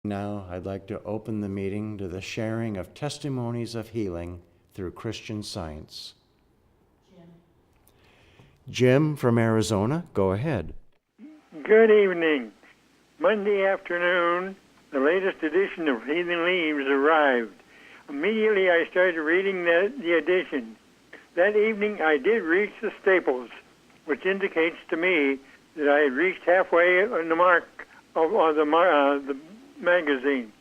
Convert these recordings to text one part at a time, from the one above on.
Now, I'd like to open the meeting to the sharing of testimonies of healing through Christian Science. Jim from Arizona, go ahead. Good evening. Monday afternoon, the latest edition of Healing Leaves arrived. Immediately I started reading the edition. That evening I did reach the staples, which indicates to me that I had reached halfway on the mark of the magazine.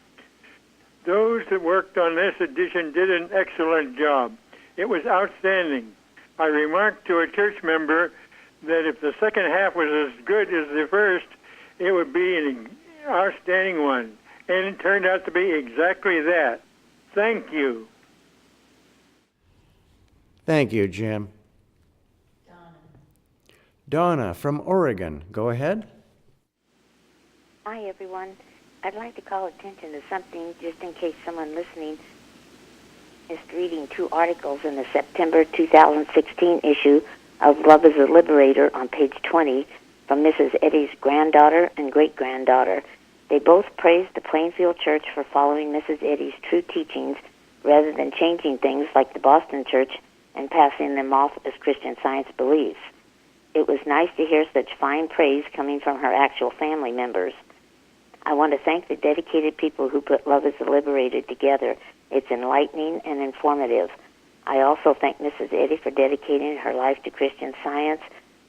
Those that worked on this edition did an excellent job. It was outstanding. I remarked to a church member that if the second half was as good as the first, it would be an outstanding one. And it turned out to be exactly that. Thank you. Thank you, Jim. Donna from Oregon, go ahead. Hi, everyone. I'd like to call attention to something just in case someone listening is reading two articles in the September 2016 issue of Love is a Liberator on page 20 from Mrs. Eddy's granddaughter and great-granddaughter. They both praised the Plainfield Church for following Mrs. Eddy's true teachings rather than changing things like the Boston Church and passing them off as Christian Science beliefs. It was nice to hear such fine praise coming from her actual family members. I want to thank the dedicated people who put Love is a Liberator together. It's enlightening and informative. I also thank Mrs. Eddy for dedicating her life to Christian Science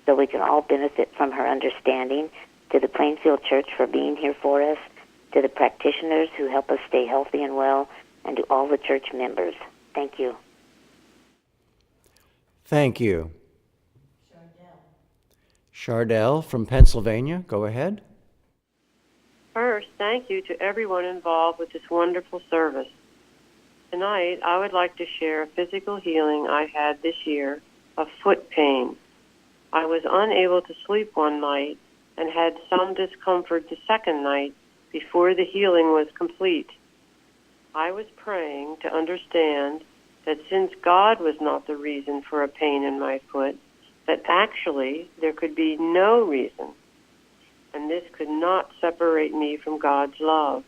so we can all benefit from her understanding, to the Plainfield Church for being here for us, to the practitioners who help us stay healthy and well, and to all the church members. Thank you. Thank you. Chardell from Pennsylvania, go ahead. First, thank you to everyone involved with this wonderful service. Tonight, I would like to share a physical healing I had this year of foot pain. I was unable to sleep one night and had some discomfort the second night before the healing was complete. I was praying to understand that since God was not the reason for a pain in my foot, that actually there could be no reason, and this could not separate me from God's love.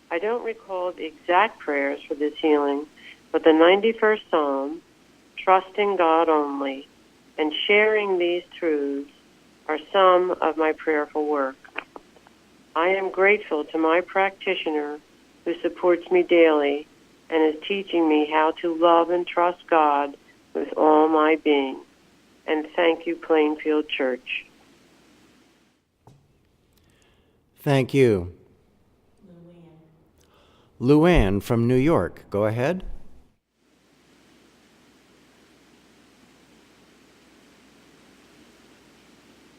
I don't recall the exact prayers for this healing, but the 91st Psalm, trusting God only, and sharing these truths are some of my prayerful work. I am grateful to my practitioner who supports me daily and is teaching me how to love and trust God with all my being. And thank you, Plainfield Church. Thank you. Luann from New York, go ahead.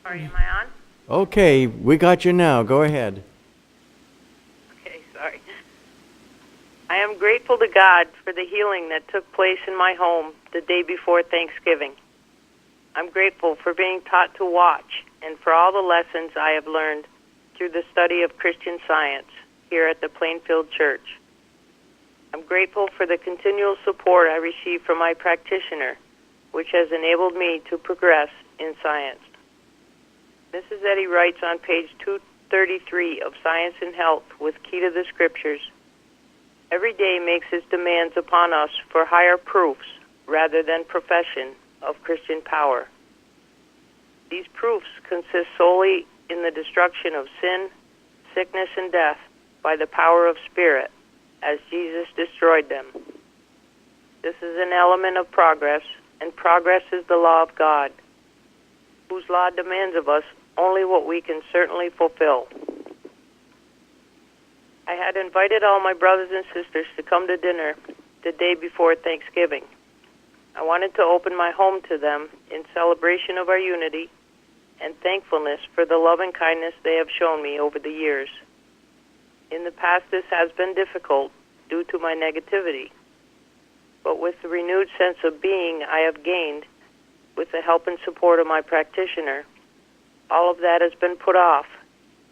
Sorry, am I on? Okay, we got you now. Go ahead. Okay, sorry. I am grateful to God for the healing that took place in my home the day before Thanksgiving. I'm grateful for being taught to watch and for all the lessons I have learned through the study of Christian Science here at the Plainfield Church. I'm grateful for the continual support I receive from my practitioner, which has enabled me to progress in science. Mrs. Eddy writes on page 233 of Science and Health with Key to the Scriptures, every day makes its demands upon us for higher proofs rather than profession of Christian power. These proofs consist solely in the destruction of sin, sickness, and death by the power of Spirit, as Jesus destroyed them. This is an element of progress, and progress is the law of God, whose law demands of us only what we can certainly fulfill. I had invited all my brothers and sisters to come to dinner the day before Thanksgiving. I wanted to open my home to them in celebration of our unity and thankfulness for the love and kindness they have shown me over the years. In the past, this has been difficult due to my negativity, but with the renewed sense of being I have gained with the help and support of my practitioner, all of that has been put off,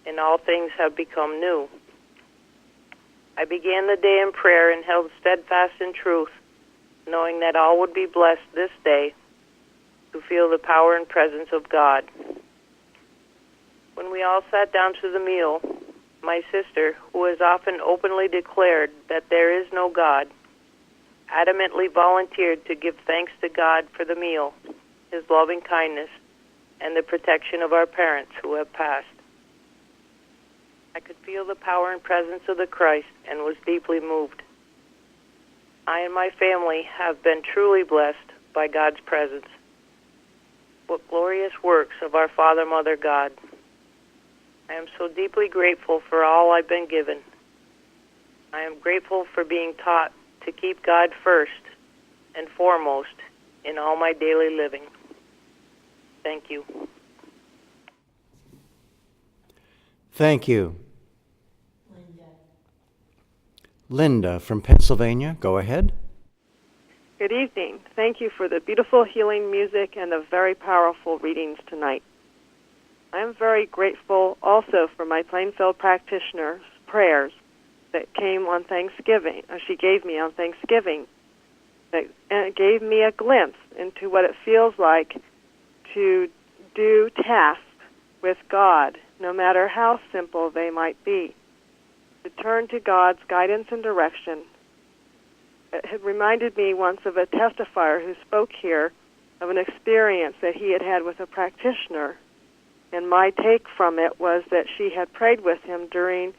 and all things have become new. I began the day in prayer and held steadfast in truth, knowing that all would be blessed this day to feel the power and presence of God. When we all sat down to the meal, my sister, who has often openly declared that there is no God, adamantly volunteered to give thanks to God for the meal, His loving kindness, and the protection of our parents who have passed. I could feel the power and presence of the Christ and was deeply moved. I and my family have been truly blessed by God's presence. What glorious works of our Father, Mother, God. I am so deeply grateful for all I've been given. I am grateful for being taught to keep God first and foremost in all my daily living. Thank you. Thank you. Linda from Pennsylvania, go ahead. Good evening. Thank you for the beautiful healing music and the very powerful readings tonight. I am very grateful also for my Plainfield practitioner's prayers that came on Thanksgiving, or she gave me on Thanksgiving, that gave me a glimpse into what it feels like to do tasks with God, no matter how simple they might be. To turn to God's guidance and direction. It had reminded me once of a testifier who spoke here of an experience that he had had with a practitioner, and my take from it was that she had prayed with him during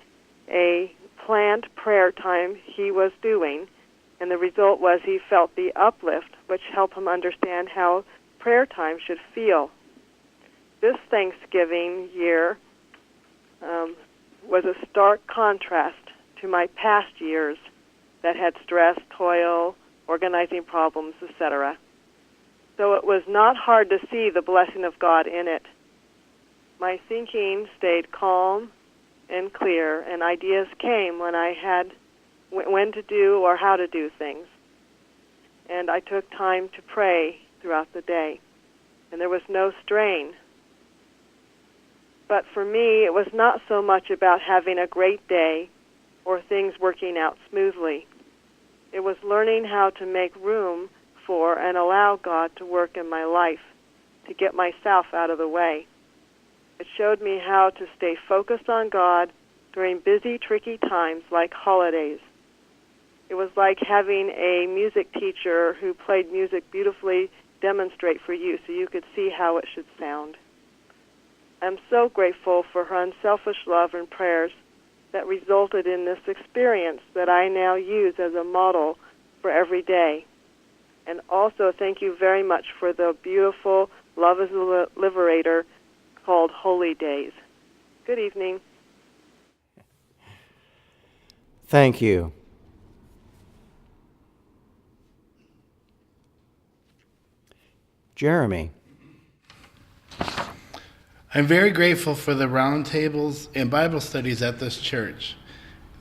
a planned prayer time he was doing, and the result was he felt the uplift, which helped him understand how prayer time should feel. This Thanksgiving year was a stark contrast to my past years that had stress, toil, organizing problems, etc. So it was not hard to see the blessing of God in it. My thinking stayed calm and clear, and ideas came when I had when to do or how to do things. And I took time to pray throughout the day, and there was no strain. But for me, it was not so much about having a great day or things working out smoothly. It was learning how to make room for and allow God to work in my life, to get myself out of the way. It showed me how to stay focused on God during busy, tricky times like holidays. It was like having a music teacher who played music beautifully demonstrate for you so you could see how it should sound. I'm so grateful for her unselfish love and prayers that resulted in this experience that I now use as a model for every day. And also thank you very much for the beautiful Love is a Liberator called Holy Days. Good evening. Thank you. Jeremy. I'm very grateful for the roundtables and Bible studies at this church.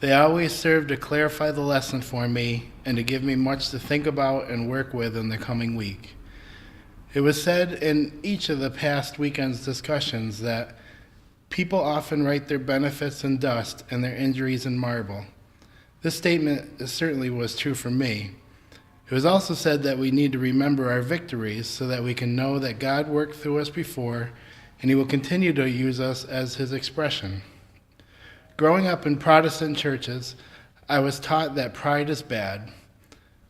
They always serve to clarify the lesson for me and to give me much to think about and work with in the coming week. It was said in each of the past weekend's discussions that people often write their benefits in dust and their injuries in marble. This statement certainly was true for me. It was also said that we need to remember our victories so that we can know that God worked through us before and He will continue to use us as His expression. Growing up in Protestant churches, I was taught that pride is bad.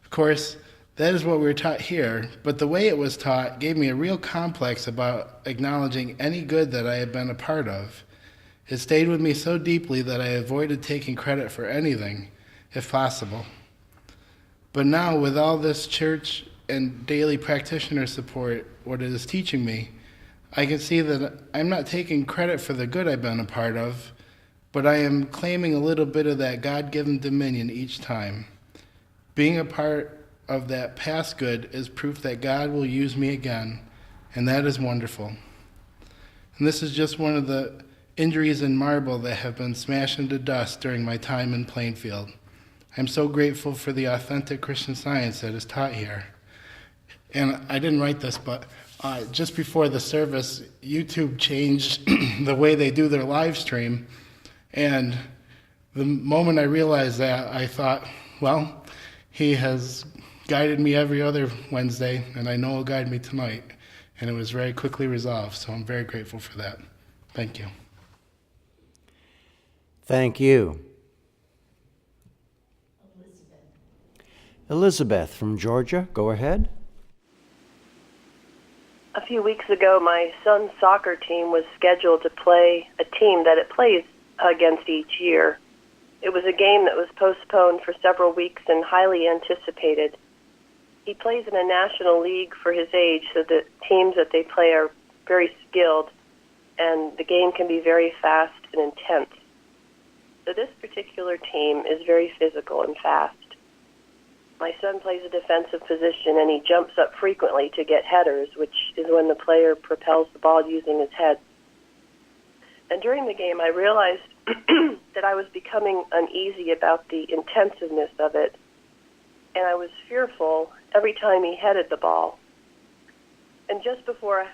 Of course, that is what we were taught here, but the way it was taught gave me a real complex about acknowledging any good that I had been a part of. It stayed with me so deeply that I avoided taking credit for anything, if possible. But now, with all this church and daily practitioner support, what it is teaching me, I can see that I'm not taking credit for the good I've been a part of, but I am claiming a little bit of that God-given dominion each time. Being a part of that past good is proof that God will use me again, and that is wonderful. And this is just one of the injuries in marble that have been smashed into dust during my time in Plainfield. I'm so grateful for the authentic Christian Science that is taught here. And I didn't write this, but just before the service, YouTube changed the way they do their live stream. And the moment I realized that, I thought, well, He has guided me every other Wednesday, and I know He'll guide me tonight. And it was very quickly resolved, so I'm very grateful for that. Thank you. Thank you. Elizabeth from Georgia, go ahead. A few weeks ago, my son's soccer team was scheduled to play a team that it plays against each year. It was a game that was postponed for several weeks and highly anticipated. He plays in a national league for his age, so the teams that they play are very skilled, and the game can be very fast and intense. So this particular team is very physical and fast. My son plays a defensive position, and he jumps up frequently to get headers, which is when the player propels the ball using his head. And during the game, I realized that I was becoming uneasy about the intensiveness of it, and I was fearful every time he headed the ball. And just before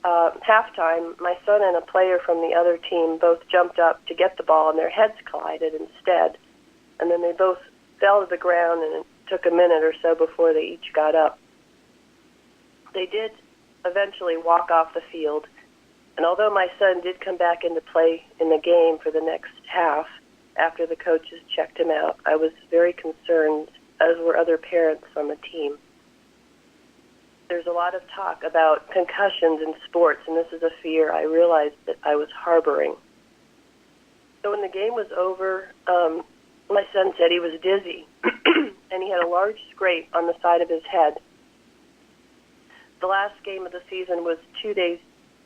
halftime, my son and a player from the other team both jumped up to get the ball, and their heads collided instead. And then they both fell to the ground, and it took a minute or so before they each got up. They did eventually walk off the field, and although my son did come back into play in the game for the next half after the coaches checked him out, I was very concerned, as were other parents on the team. There's a lot of talk about concussions in sports, and this is a fear I realized that I was harboring. So when the game was over, my son said he was dizzy, and he had a large scrape on the side of his head. The last game of the season was 2 days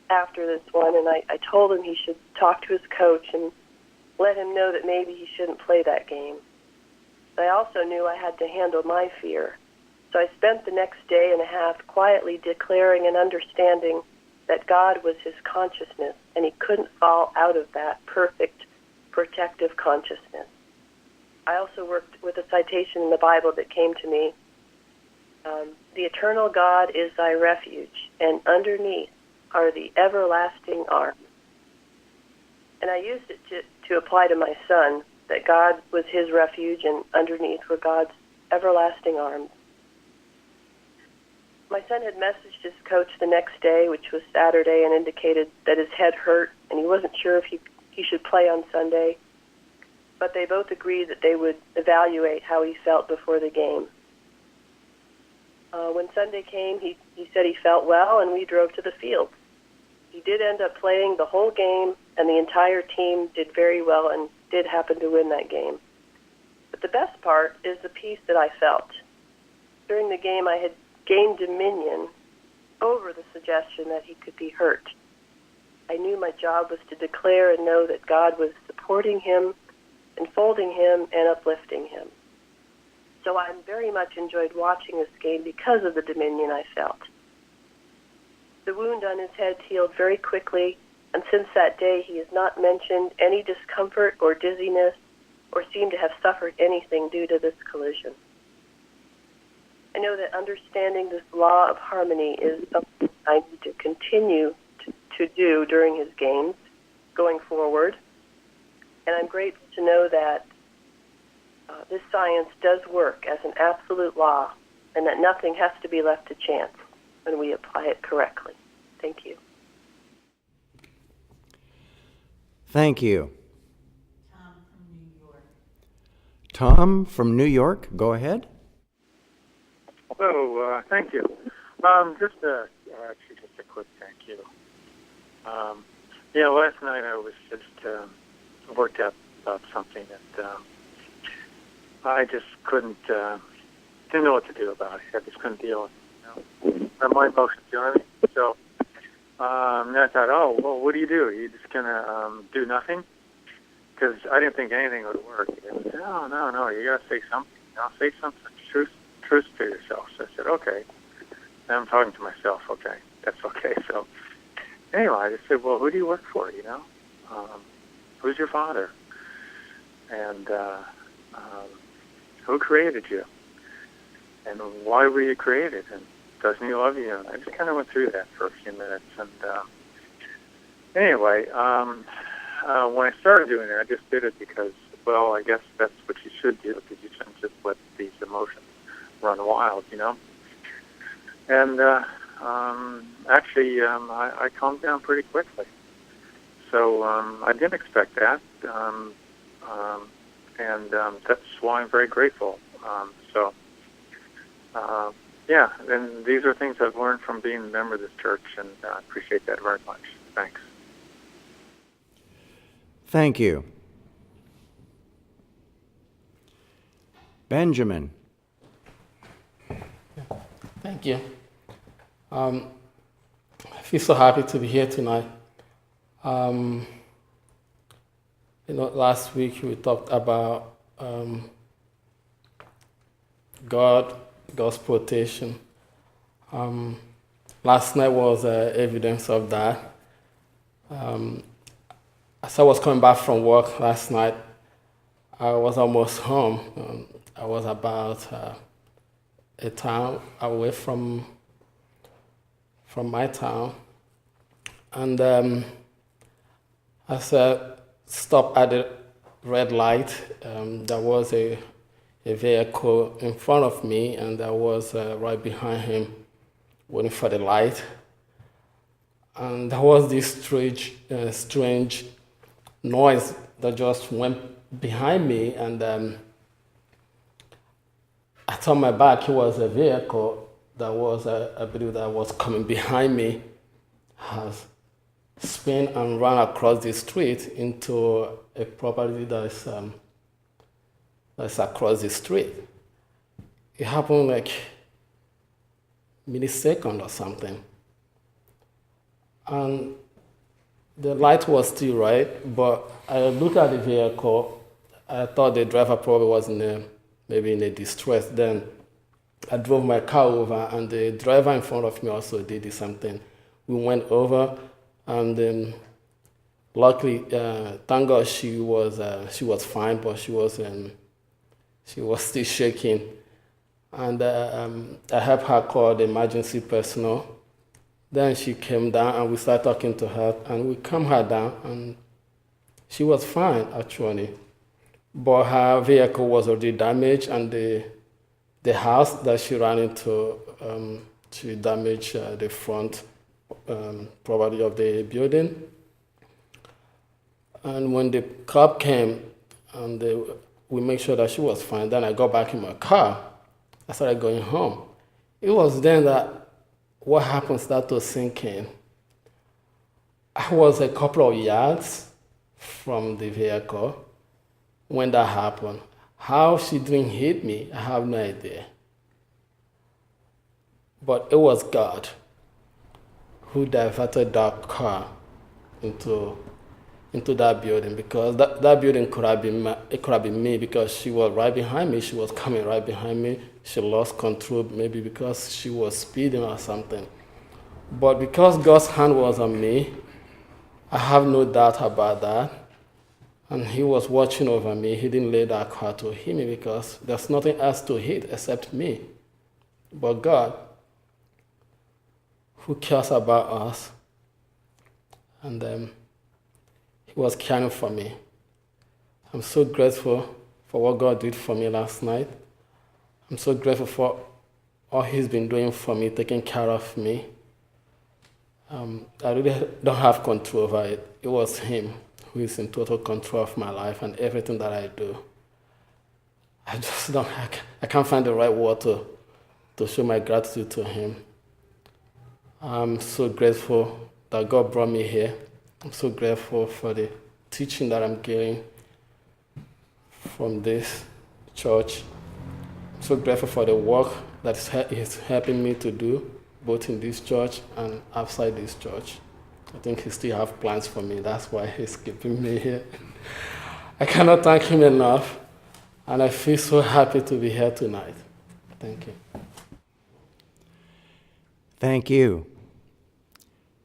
after this one, and I told him he should talk to his coach and let him know that maybe he shouldn't play that game. But I also knew I had to handle my fear. So I spent the next day and a half quietly declaring and understanding that God was his consciousness, and he couldn't fall out of that perfect, protective consciousness. I also worked with a citation in the Bible that came to me. The eternal God is thy refuge, and underneath are the everlasting arms. And I used it to apply to my son, that God was his refuge, and underneath were God's everlasting arms. My son had messaged his coach the next day, which was Saturday, and indicated that his head hurt, and he wasn't sure if he should play on Sunday. But they both agreed that they would evaluate how he felt before the game. When Sunday came, he said he felt well, and we drove to the field. He did end up playing the whole game, and the entire team did very well and did happen to win that game. But the best part is the peace that I felt. During the game, I had gained dominion over the suggestion that he could be hurt. I knew my job was to declare and know that God was supporting him, enfolding him, and uplifting him. So I very much enjoyed watching this game because of the dominion I felt. The wound on his head healed very quickly, and since that day he has not mentioned any discomfort or dizziness or seemed to have suffered anything due to this collision. I know that understanding this law of harmony is something I need to continue to do during his games going forward. And I'm grateful to know that this science does work as an absolute law, and that nothing has to be left to chance when we apply it correctly. Thank you. Thank you. Tom from New York, go ahead. Hello, thank you. Just a quick thank you. Last night I was just worked out about something that I just didn't know what to do about it. I just couldn't deal with it. My emotions, you know what I mean? So and I thought, oh, well, what do? You just gonna do nothing? Because I didn't think anything would work. It was, no, you gotta say something. Say something, truth to yourself. So I said, okay. And I'm talking to myself. Okay, that's okay. So anyway, I just said, well, who do you work for? Who's your father? And who created you? And why were you created? And doesn't he love you? And I just kind of went through that for a few minutes. And anyway, when I started doing it, I just did it because, well, I guess that's what you should do, because you shouldn't just let these emotions run wild, And actually, I calmed down pretty quickly. So I didn't expect that. and that's why I'm very grateful. Yeah, and these are things I've learned from being a member of this church, and I appreciate that very much. Thanks. Thank you. Benjamin. Thank you. I feel so happy to be here tonight. Last week we talked about God's protection. Last night was evidence of that. As I was coming back from work last night, I was almost home. I was about a town away from my town, and as I stopped at the red light, there was a vehicle in front of me, and I was right behind him, waiting for the light. And there was this strange noise that just went behind me, and I turned my back. It was a vehicle that was, I believe, that was coming behind me, has spun and ran across the street into a property that's across the street. It happened like millisecond or something. And the light was still right, but I looked at the vehicle. I thought the driver probably was maybe in a distress. Then I drove my car over, and the driver in front of me also did the same thing. We went over, and luckily, thank God, she was fine, but she was still shaking. And I helped her call the emergency personnel. Then she came down, and we started talking to her, and we calmed her down, and she was fine actually. But her vehicle was already damaged, and the house that she ran into, she damaged the front property of the building. And when the cop came, and we made sure that she was fine, then I got back in my car. I started going home. It was then that what happened started to sink in. I was a couple of yards from the vehicle when that happened. How she didn't hit me, I have no idea. But it was God who diverted that car into that building, because that building could have been me, because she was right behind me. She was coming right behind me. She lost control, maybe because she was speeding or something. But because God's hand was on me, I have no doubt about that. And He was watching over me. He didn't let that car to hit me, because there's nothing else to hit except me. But God, who cares about us, and He was caring for me. I'm so grateful for what God did for me last night. I'm so grateful for all He's been doing for me, taking care of me. I really don't have control over it. It was Him who is in total control of my life and everything that I do. I can't find the right word to show my gratitude to Him. I'm so grateful that God brought me here. I'm so grateful for the teaching that I'm getting from this church. I'm so grateful for the work that is helping me to do, both in this church and outside this church. I think He still has plans for me. That's why He's keeping me here. I cannot thank Him enough, and I feel so happy to be here tonight. Thank you. Thank you.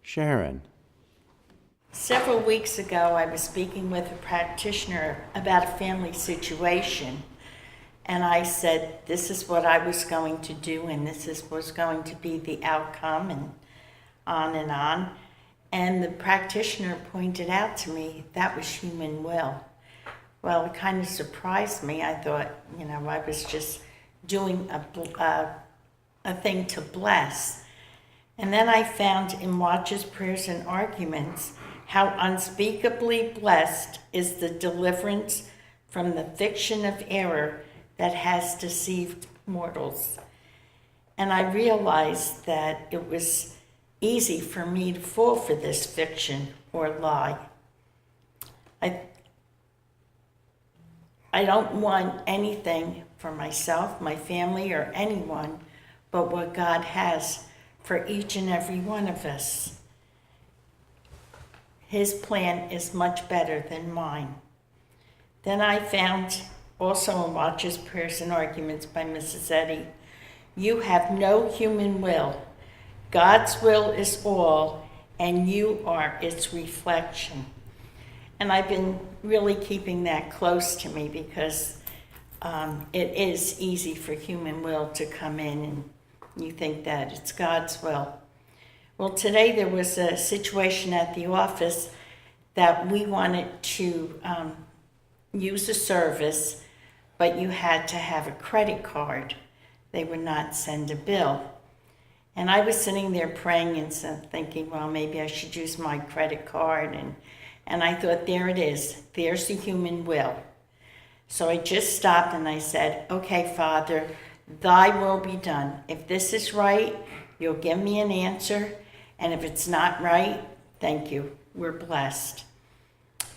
Sharon. Several weeks ago, I was speaking with a practitioner about a family situation, and I said, this is what I was going to do, and was going to be the outcome, and on and on. And the practitioner pointed out to me that was human will. Well, it kind of surprised me. I thought, I was just doing a thing to bless. And then I found in Watches, Prayers, and Arguments how unspeakably blessed is the deliverance from the fiction of error that has deceived mortals. And I realized that it was easy for me to fall for this fiction or lie. I don't want anything for myself, my family, or anyone but what God has for each and every one of us. His plan is much better than mine. Then I found also in Watches, Prayers, and Arguments by Mrs. Eddy, you have no human will. God's will is all, and you are its reflection. And I've been really keeping that close to me because it is easy for human will to come in and you think that it's God's will. Well, today there was a situation at the office that we wanted to use a service, but you had to have a credit card. They would not send a bill. And I was sitting there praying and thinking, well, maybe I should use my credit card. And I thought, there it is. There's the human will. So I just stopped and I said, okay, Father, thy will be done. If this is right, you'll give me an answer. And if it's not right, thank you. We're blessed.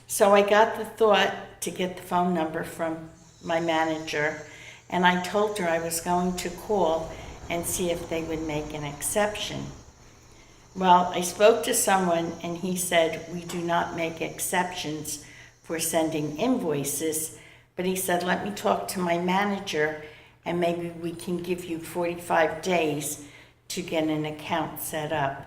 So I got the thought to get the phone number from my manager. And I told her I was going to call and see if they would make an exception. Well, I spoke to someone and he said, we do not make exceptions for sending invoices, but he said, let me talk to my manager and maybe we can give you 45 days to get an account set up.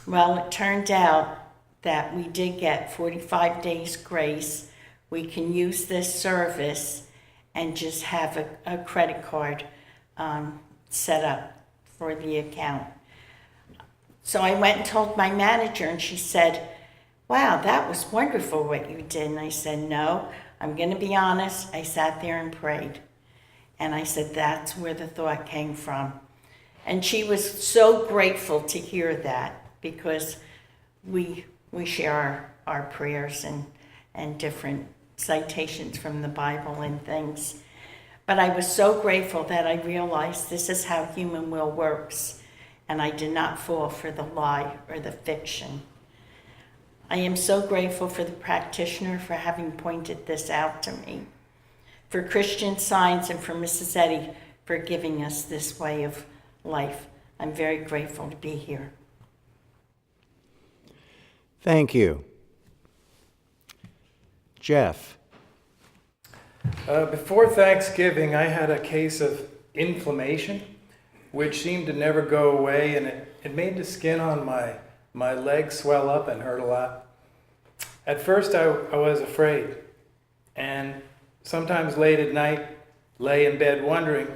Well, it turned out that we did get 45 days grace. We can use this service and just have a credit card set up for the account. So I went and told my manager and she said, wow, that was wonderful what you did. And I said, no, I'm going to be honest. I sat there and prayed. And I said, that's where the thought came from. And she was so grateful to hear that because we share our prayers and different citations from the Bible and things. But I was so grateful that I realized this is how human will works, and I did not fall for the lie or the fiction. I am so grateful for the practitioner for having pointed this out to me, for Christian Science and for Mrs. Eddy for giving us this way of life. I'm very grateful to be here. Thank you. Jeff. Before Thanksgiving, I had a case of inflammation, which seemed to never go away, and it made the skin on my leg swell up and hurt a lot. At first, I was afraid, and sometimes late at night, lay in bed wondering,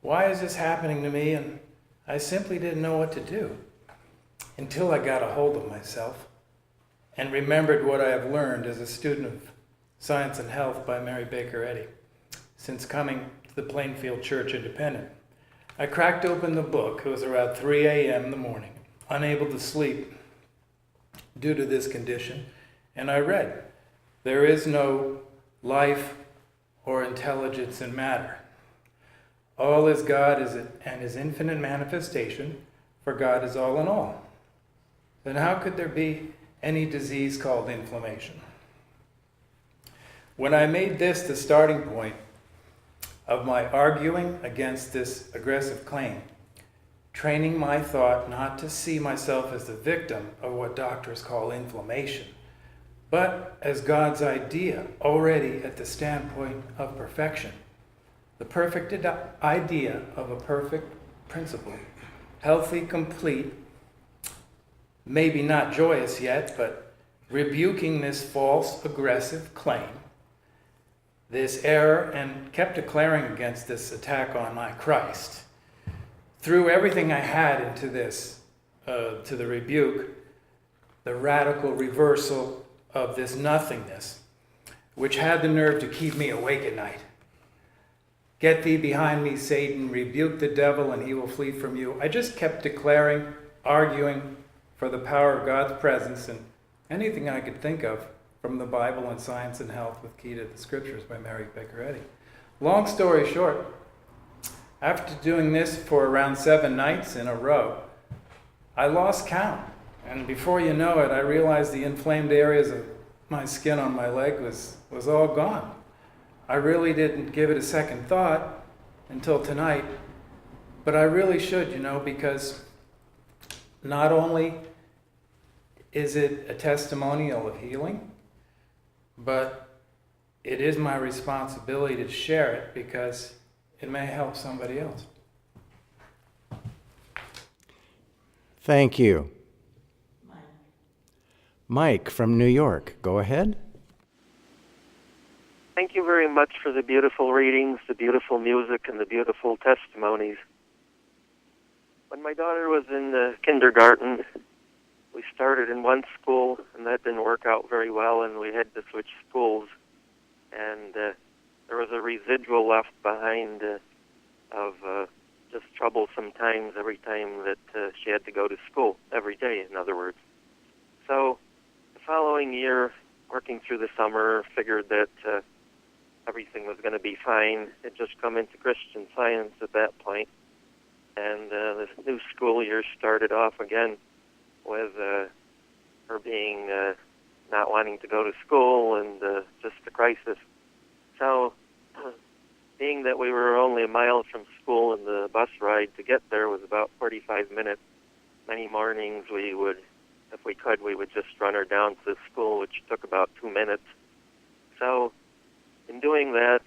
why is this happening to me? And I simply didn't know what to do until I got a hold of myself and remembered what I have learned as a student of Science and Health by Mary Baker Eddy since coming to the Plainfield Church Independent. I cracked open the book. It was around 3 a.m. in the morning, unable to sleep due to this condition, and I read, there is no life or intelligence in matter. All is God and his infinite manifestation, for God is all in all. Then how could there be any disease called inflammation? When I made this the starting point of my arguing against this aggressive claim, training my thought not to see myself as the victim of what doctors call inflammation, but as God's idea already at the standpoint of perfection, the perfect idea of a perfect principle, healthy, complete, maybe not joyous yet, but rebuking this false, aggressive claim, this error, and kept declaring against this attack on my Christ. Threw everything I had into this, to the rebuke, the radical reversal of this nothingness, which had the nerve to keep me awake at night. Get thee behind me, Satan, rebuke the devil and he will flee from you. I just kept declaring, arguing for the power of God's presence, and anything I could think of from the Bible on Science and Health with Key to the Scriptures by Mary Baker Eddy. Long story short, after doing this for around 7 nights in a row, I lost count. And before you know it, I realized the inflamed areas of my skin on my leg was all gone. I really didn't give it a second thought until tonight, but I really should, because not only is it a testimonial of healing, but it is my responsibility to share it because it may help somebody else. Thank you. Mike from New York, go ahead. Thank you very much for the beautiful readings, the beautiful music, and the beautiful testimonies. When my daughter was in kindergarten, we started in one school, and that didn't work out very well, and we had to switch schools. And there was a residual left behind of just troublesome times every time that she had to go to school, every day, in other words. So the following year, working through the summer, figured that everything was going to be fine. Had just come into Christian Science at that point. And this new school year started off again with her being not wanting to go to school and just a crisis. So, being that we were only a mile from school and the bus ride to get there was about 45 minutes, many mornings we would, if we could, we would just run her down to the school, which took about 2 minutes. So, in doing that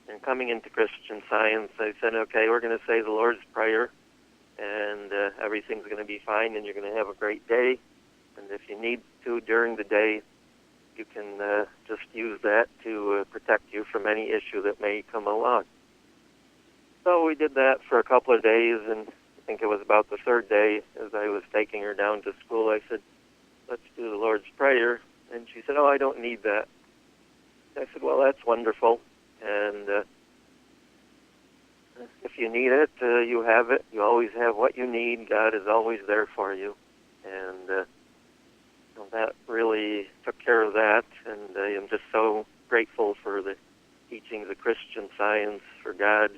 and coming into Christian Science, I said, okay, we're going to say the Lord's Prayer, and everything's going to be fine, and you're going to have a great day. And if you need to during the day, you can just use that to protect you from any issue that may come along. So we did that for a couple of days, and I think it was about the third day, as I was taking her down to school, I said, let's do the Lord's Prayer. And she said, oh, I don't need that. I said, well, that's wonderful. And if you need it, you have it. You always have what you need. God is always there for you. And that really took care of that. And I'm just so grateful for the teachings of Christian Science, for God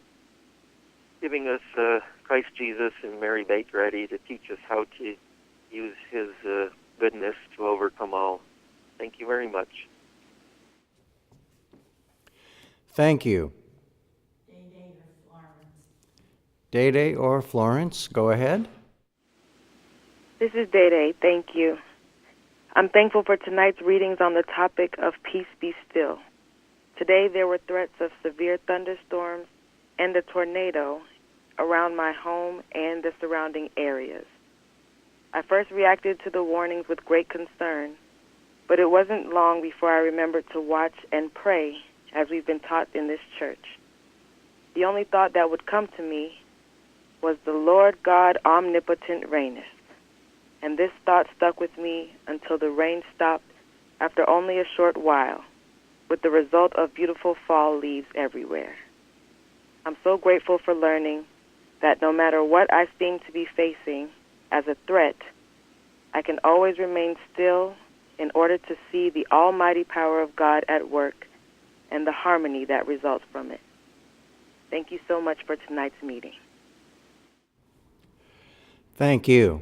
giving us Christ Jesus and Mary Baker Eddy to teach us how to use His goodness to overcome all. Thank you very much. Thank you. Day or Florence, go ahead. This is Day. Thank you. I'm thankful for tonight's readings on the topic of peace be still. Today there were threats of severe thunderstorms and a tornado around my home and the surrounding areas. I first reacted to the warnings with great concern, but it wasn't long before I remembered to watch and pray as we've been taught in this church. The only thought that would come to me was the Lord God omnipotent reigneth. And this thought stuck with me until the rain stopped after only a short while, with the result of beautiful fall leaves everywhere. I'm so grateful for learning that no matter what I seem to be facing as a threat, I can always remain still in order to see the almighty power of God at work and the harmony that results from it. Thank you so much for tonight's meeting. Thank you.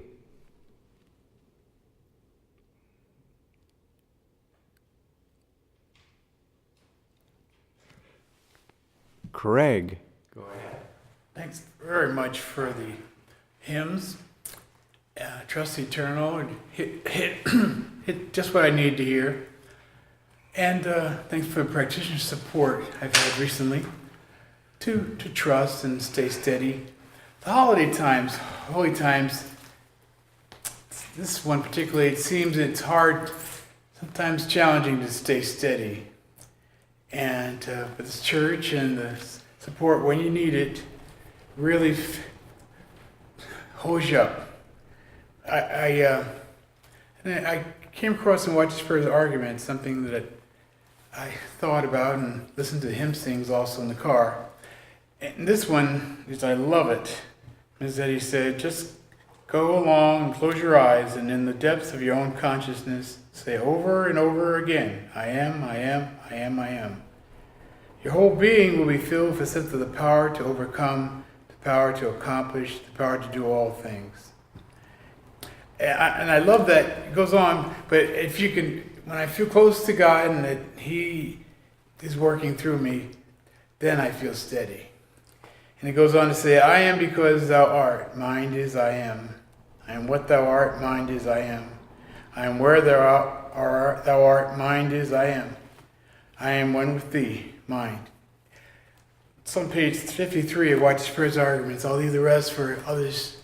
Craig, go ahead. Thanks very much for the hymns. Trust Eternal, and hit just what I needed to hear. And thanks for the practitioner support I've had recently to trust and stay steady. The holiday times, holy times, this one particularly, it seems it's hard, sometimes challenging to stay steady. And but this church and the support when you need it really holds you up. I came across and watched Spur's argument, something that I thought about and listened to him sings also in the car. And this one, because I love it, is that he said, just go along and close your eyes, and in the depths of your own consciousness, Say over and over again, I am, I am, I am, I am. Your whole being will be filled with a sense of the power to overcome, the power to accomplish, the power to do all things. And I love that. It goes on, but if you can, when I feel close to God and that He is working through me, then I feel steady. And it goes on to say, I am because thou art, mind is I am. I am what thou art, mind is I am. I am where thou art, mind is I am. I am one with thee, mind. It's on page 53 of Widespread Arguments. I'll leave the rest for others.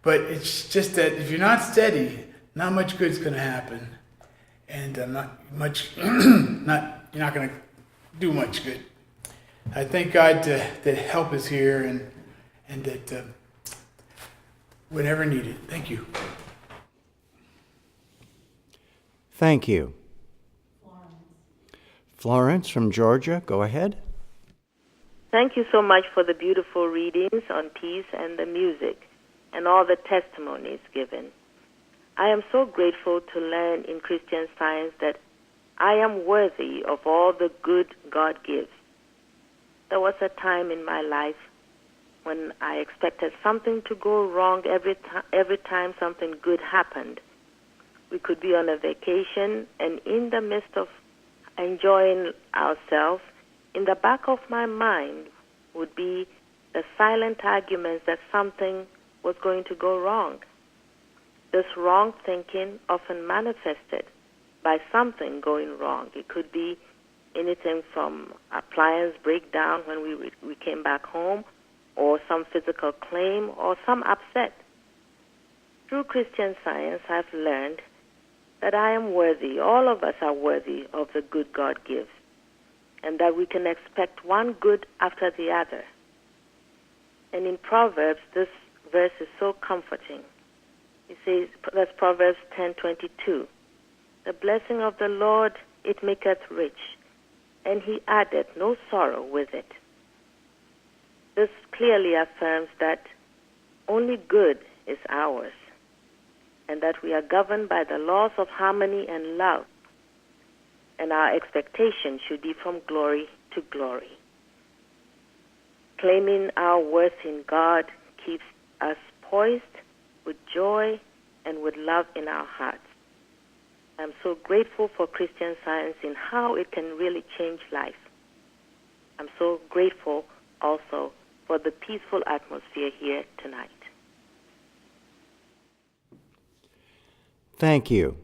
But it's just that if you're not steady, not much good's going to happen. And you're not going to do much good. I thank God that help is here and that whenever needed. Thank you. Thank you. Florence from Georgia, go ahead. Thank you so much for the beautiful readings on peace and the music and all the testimonies given. I am so grateful to learn in Christian Science that I am worthy of all the good God gives. There was a time in my life when I expected something to go wrong every time something good happened. We could be on a vacation, and in the midst of enjoying ourselves, in the back of my mind would be the silent arguments that something was going to go wrong. This wrong thinking often manifested by something going wrong. It could be anything from appliance breakdown when we came back home, or some physical claim, or some upset. Through Christian Science, I've learned that I am worthy, all of us are worthy of the good God gives, and that we can expect one good after the other. And in Proverbs, this verse is so comforting. It says, that's Proverbs 10:22. The blessing of the Lord, it maketh rich, and he addeth no sorrow with it. This clearly affirms that only good is ours, and that we are governed by the laws of harmony and love, and our expectation should be from glory to glory. Claiming our worth in God keeps us poised with joy and with love in our hearts. I'm so grateful for Christian Science in how it can really change life. I'm so grateful also for the peaceful atmosphere here tonight. Thank you.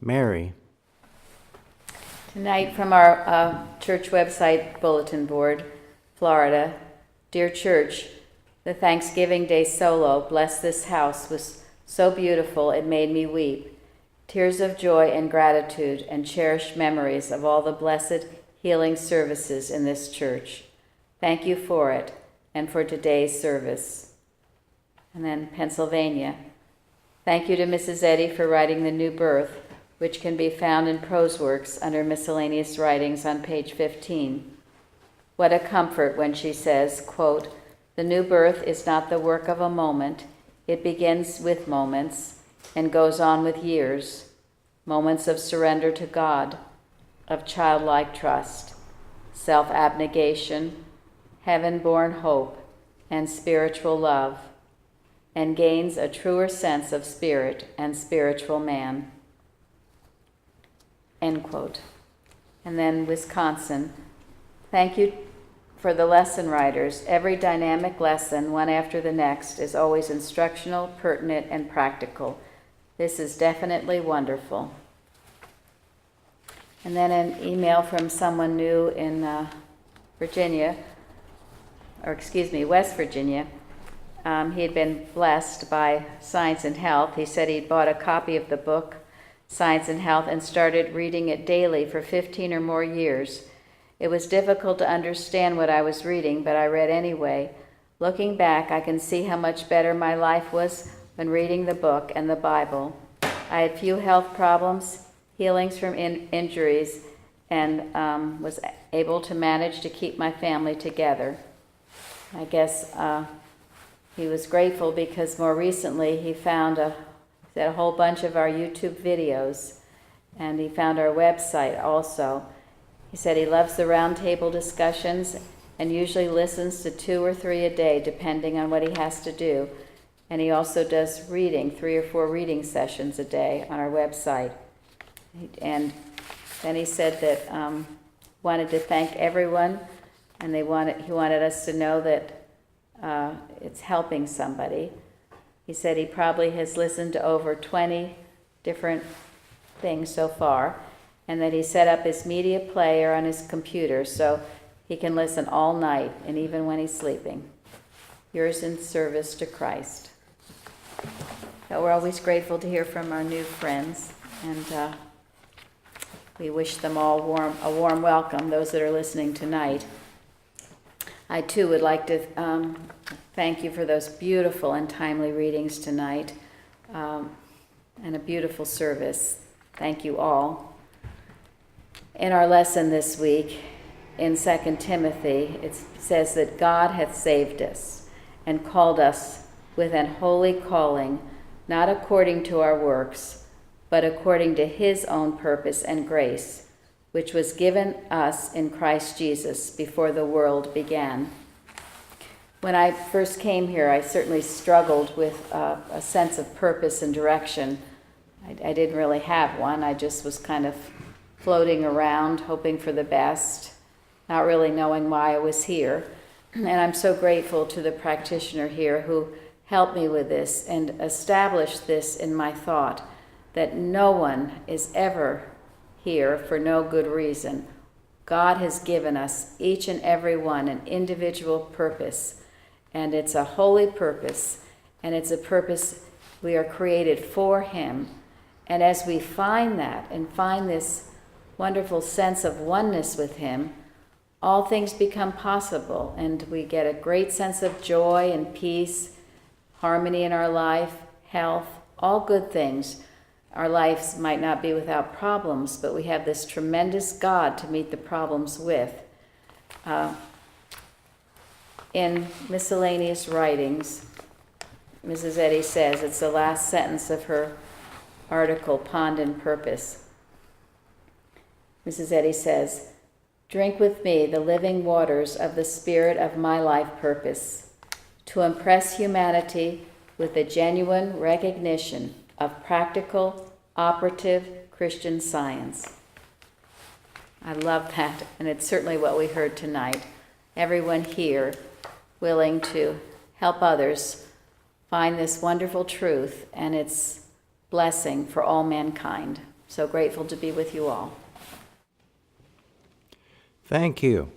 Mary. Tonight from our church website bulletin board, Florida. Dear Church, the Thanksgiving Day solo, Bless This House, was so beautiful it made me weep. Tears of joy and gratitude and cherished memories of all the blessed healing services in this church. Thank you for it and for today's service. And then Pennsylvania. Thank you to Mrs. Eddy for writing The New Birth, which can be found in Prose Works under Miscellaneous Writings on page 15. What a comfort when she says, quote, "The new birth is not the work of a moment. It begins with moments and goes on with years, moments of surrender to God, of childlike trust, self-abnegation, heaven-born hope, and spiritual love, and gains a truer sense of spirit and spiritual man." End quote. And then Wisconsin. Thank you for the lesson writers. Every dynamic lesson, one after the next, is always instructional, pertinent, and practical. This is definitely wonderful. And then an email from someone new in West Virginia. He had been blessed by Science and Health. He said he'd bought a copy of the book, Science and Health, and started reading it daily for 15 or more years. It was difficult to understand what I was reading, but I read anyway. Looking back, I can see how much better my life was when reading the book and the Bible. I had few health problems, healings from injuries, and was able to manage to keep my family together. I guess he was grateful because more recently he found a whole bunch of our YouTube videos, and he found our website also. He said he loves the roundtable discussions and usually listens to 2 or 3 a day, depending on what he has to do. And he also does reading, 3 or 4 reading sessions a day on our website. And then he said that wanted to thank everyone, and he wanted us to know that it's helping somebody. He said he probably has listened to over 20 different things so far, and that he set up his media player on his computer so he can listen all night and even when he's sleeping. Yours in service to Christ. So we're always grateful to hear from our new friends, and we wish them all a warm welcome, those that are listening tonight. I too would like to thank you for those beautiful and timely readings tonight, and a beautiful service. Thank you all. In our lesson this week, in 2 Timothy, it says that God hath saved us and called us with an holy calling, not according to our works, but according to his own purpose and grace, which was given us in Christ Jesus before the world began. When I first came here, I certainly struggled with a sense of purpose and direction. I didn't really have one. I just was kind of floating around, hoping for the best, not really knowing why I was here. And I'm so grateful to the practitioner here who helped me with this and established this in my thought, that no one is ever here for no good reason. God has given us, each and every one, an individual purpose, and it's a holy purpose, and it's a purpose we are created for him. And as we find that and find this wonderful sense of oneness with him, all things become possible, and we get a great sense of joy and peace, harmony in our life, health, all good things. Our lives might not be without problems, but we have this tremendous God to meet the problems with. In miscellaneous writings, Mrs. Eddy says, it's the last sentence of her article, Pond and Purpose. Mrs. Eddy says, "Drink with me the living waters of the spirit of my life purpose, to impress humanity with a genuine recognition of practical, operative Christian science." I love that, and it's certainly what we heard tonight. Everyone here willing to help others find this wonderful truth and its blessing for all mankind. So grateful to be with you all. Thank you.